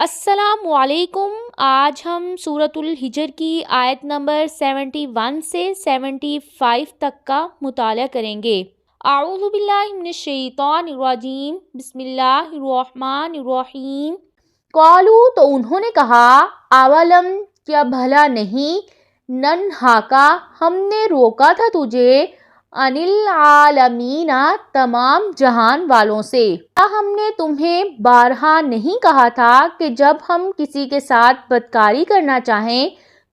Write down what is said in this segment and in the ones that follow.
السلام علیکم۔ آج ہم سورۃ الحجر کی آیت نمبر 71 سے 75 تک کا مطالعہ کریں گے۔ اعوذ باللہ من الشیطان الرجیم، بسم اللہ الرحمن الرحیم۔ قالوا، تو انہوں نے کہا، اولم، کیا بھلا نہیں، ننہاکا، ہم نے روکا تھا تجھے، عن العالمین، تمام جہان والوں سے۔ کیا ہم نے تمہیں بارہا نہیں کہا تھا کہ جب ہم کسی کے ساتھ بدکاری کرنا چاہیں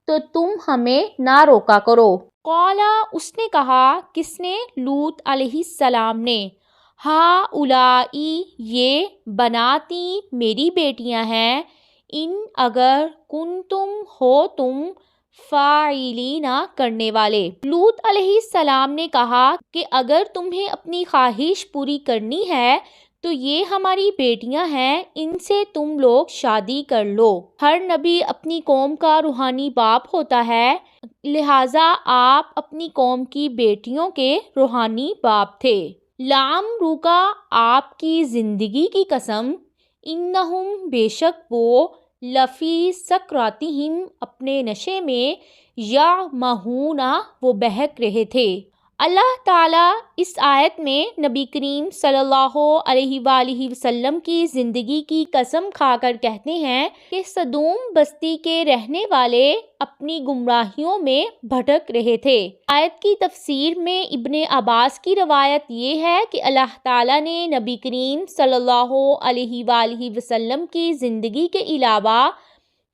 تو تم ہمیں نہ روکا کرو۔ قالا، اس نے کہا، کس نے؟ لوط علیہ السلام نے۔ ہؤلائی، یہ، بناتی، میری بیٹیاں ہیں، ان، اگر، کنتم، ہو تم، فاعلین، کرنے والے۔ لوط علیہ السلام نے کہا کہ اگر تمہیں اپنی خواہش پوری کرنی ہے تو یہ ہماری بیٹیاں ہیں، ان سے تم لوگ شادی کر لو۔ ہر نبی اپنی قوم کا روحانی باپ ہوتا ہے، لہٰذا آپ اپنی قوم کی بیٹیوں کے روحانی باپ تھے۔ لعمرک، آپ کی زندگی کی قسم، انہم، بے شک وہ، لفی سکراتہم، اپنے نشے میں، یعمہون، وہ بہک رہے تھے۔ اللہ تعالیٰ اس آیت میں نبی کریم صلی اللہ علیہ وآلہ وسلم کی زندگی کی قسم کھا کر کہتے ہیں کہ سدوم بستی کے رہنے والے اپنی گمراہیوں میں بھٹک رہے تھے۔ آیت کی تفسیر میں ابن عباس کی روایت یہ ہے کہ اللہ تعالیٰ نے نبی کریم صلی اللہ علیہ وآلہ وسلم کی زندگی کے علاوہ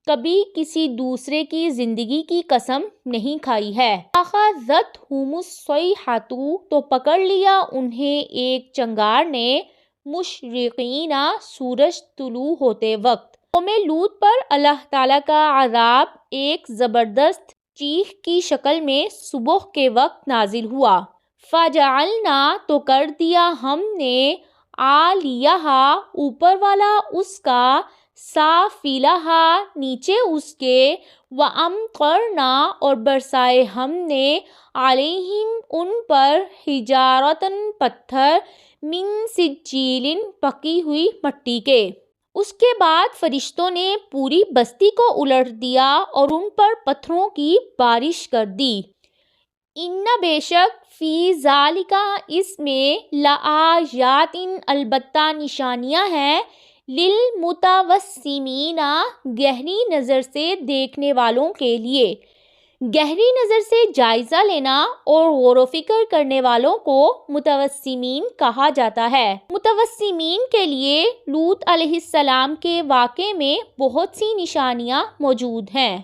کبھی کسی دوسرے کی زندگی کی قسم نہیں کھائی ہے۔ اخذتہم الصیحۃ، تو پکڑ لیا انہیں ایک چنگار نے، مشرقین، سورج طلوع ہوتے وقت۔ قوم لوط پر اللہ تعالیٰ کا عذاب ایک زبردست چیخ کی شکل میں صبح کے وقت نازل ہوا۔ فجعلنا، تو کر دیا ہم نے، عالیہا، اوپر والا اس کا، سافلہا، نیچے اس کے، وامطرنا، اور برسائے ہم نے، علیہم، ان پر، حجارۃ، پتھر، من سجیل، پکی ہوئی مٹی کے۔ اس کے بعد فرشتوں نے پوری بستی کو الٹ دیا اور ان پر پتھروں کی بارش کر دی۔ ان، بے شک، فی ذالک، اس میں، لآیات، البتہ نشانیاں ہیں، للمتوسمین، گہری نظر سے دیکھنے والوں کے لیے۔ گہری نظر سے جائزہ لینا اور غور و فکر کرنے والوں کو متوسمین کہا جاتا ہے۔ متوسمین کے لیے لوط علیہ السلام کے واقعے میں بہت سی نشانیاں موجود ہیں۔